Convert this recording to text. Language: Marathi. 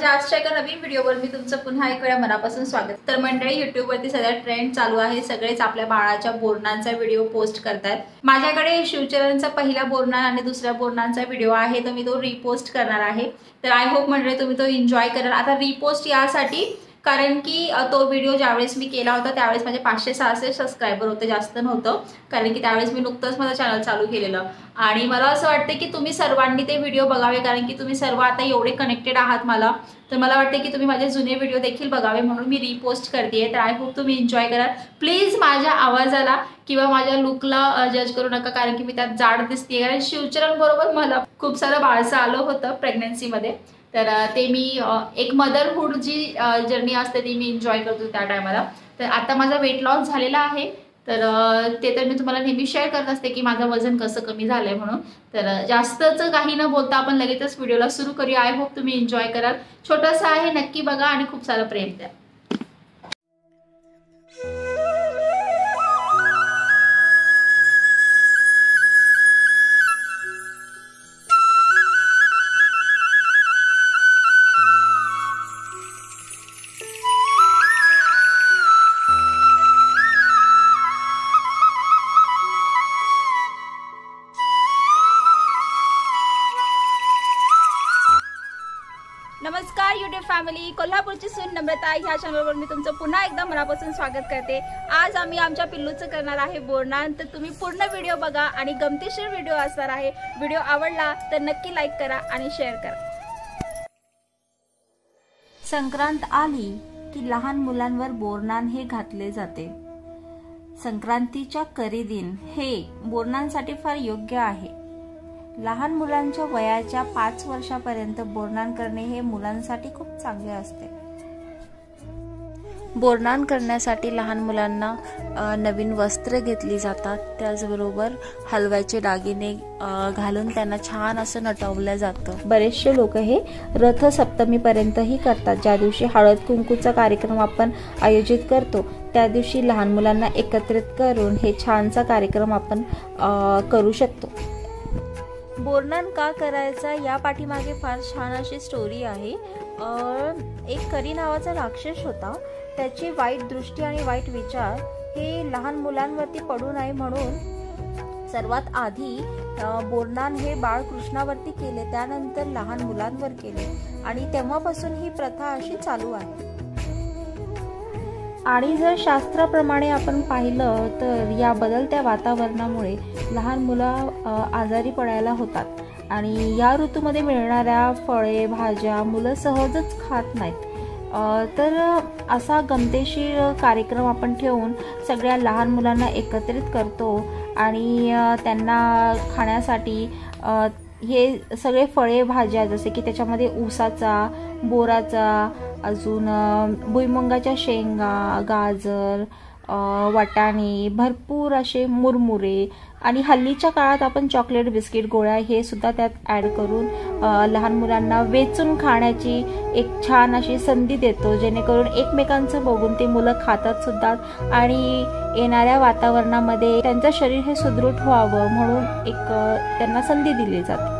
माझ्या आजच्या एका नवीन व्हिडिओवर मी तुमचं पुन्हा एक वेळा मनापासून स्वागत। तर मंडळी, यूट्यूबवरती सध्या ट्रेंड चालू आहे, सगळेच आपल्या बाळाच्या बोरणांचा व्हिडिओ पोस्ट करतात। माझ्याकडे शिवचरणचा पहिला बोरणान आणि दुसऱ्या बोरणांचा व्हिडिओ आहे, तर मी तो रिपोस्ट करणार आहे। तर आय होप मंडळी तुम्ही तो एन्जॉय कराल। आता रिपोस्ट यासाठी कारण की तो व्हिडिओ ज्यावेळेस मी केला होता त्यावेळेस माझे 500-600 सबस्क्रायबर होते, जास्त नव्हतं, कारण की त्यावेळेस मी नुकतंच माझं चॅनल चालू केलेलं। आणि मला असं वाटतं की तुम्ही सर्वांनी ते व्हिडिओ बघावे, कारण की तुम्ही सर्व आता एवढे कनेक्टेड आहात मला, तर मला वाटतं की तुम्ही माझे जुने व्हिडिओ देखील बघावे, म्हणून मी रिपोस्ट करते। तर आय होप तुम्ही एन्जॉय कराल। प्लीज माझ्या आवाजाला किंवा माझ्या लुकला जज करू नका, कारण की मी त्यात जाड दिसते, कारण शिवचरण बरोबर मला खूप सारं बाळसं आलं होतं प्रेग्नन्सीमध्ये। तर ते मी एक मदरहुड जी जर्नी असते ती मी एन्जॉय करतो त्या टायमाला। तर आता माझा वेट लॉस झालेला आहे, तर ते तर मी तुम्हाला नेहमी शेअर करत असते की माझं वजन कसं कमी झालं आहे म्हणून। तर जास्तच काही न बोलता आपण लगेचच व्हिडिओला सुरू करूया। आय होप तुम्ही एन्जॉय कराल। छोटंसं आहे, नक्की बघा आणि खूप सारं प्रेम द्या। नमस्कार यूट्यूब फॅमिली, कोल्हापूरची सून नम्रता ह्या चॅनलवर मी तुमचं पुन्हा एकदा मनापासून स्वागत करते। आज आम्ही आमच्या पिल्लूचं करणार आहे बोरणान, तर तुम्ही पूर्ण व्हिडिओ बघा आणि गमतीशीर व्हिडिओ असणार आहे। व्हिडिओ आवडला तर नक्की लाईक करा आणि शेअर करा। संक्रांत आली की लहान मुलांवर बोरणान हे घातले जाते। संक्रांतीच्या करीदिन हे बोरणांसाठी फार योग्य आहे। लहान मुलांच्या वयाच्या 5 वर्षापर्यंत बोरणान करणे हे मुलांसाठी खूप चांगले असते। बोरणान करण्यासाठी लहान मुलांना नवीन वस्त्र घेतली जातात, त्याचबरोबर हलव्याचे दागिने घालून त्यांना छान असं नटवलं जातं। बरेचसे लोक हे रथ सप्तमीपर्यंतही करतात, ज्या दिवशी हळद कुंकूचा कार्यक्रम आपण आयोजित करतो त्या दिवशी लहान मुलांना एकत्रित करून हे छानसा कार्यक्रम आपण करू शकतो। बोरणान का करायचा या पाठीमागे फार छान अशी स्टोरी आहे। एक करी नावाचा राक्षस होता, त्याची वाईट दृष्टी आणि वाईट विचार हे लहान मुलांवरती पडू नये म्हणून सर्वात आधी बोरणान हे बाळ कृष्णावरती केले, त्यानंतर लहान मुलांवर केले आणि तेव्हापासून ही प्रथा अशी चालू आहे। आणि जर शास्त्राप्रमाणे आपण पाहिलं तर या बदलत्या वातावरणामुळे लहान मुलं आजारी पडायला होतात आणि या ऋतूमध्ये मिळणाऱ्या फळे भाज्या मुलं सहजच खात नाहीत। तर असा गमतीशीर कार्यक्रम आपण ठेवून सगळ्या लहान मुलांना एकत्रित करतो आणि त्यांना खाण्यासाठी हे सगळे फळे भाज्या, जसे की त्याच्यामध्ये ऊसाचा, बोराचा, अजून भुईमुंगाच्या शेंगा, गाजर, वाटाणे, भरपूर असे मुरमुरे आणि हल्लीच्या काळात आपण चॉकलेट बिस्किट गोळ्या हे सुद्धा त्यात ॲड करून लहान मुलांना वेचून खाण्याची एक छान अशी संधी देतो, जेणेकरून एकमेकांचं बघून ते मुलं खातात सुद्धा आणि येणाऱ्या वातावरणामध्ये त्यांचं शरीर हे सुदृढ व्हावं म्हणून एक त्यांना संधी दिली जाते।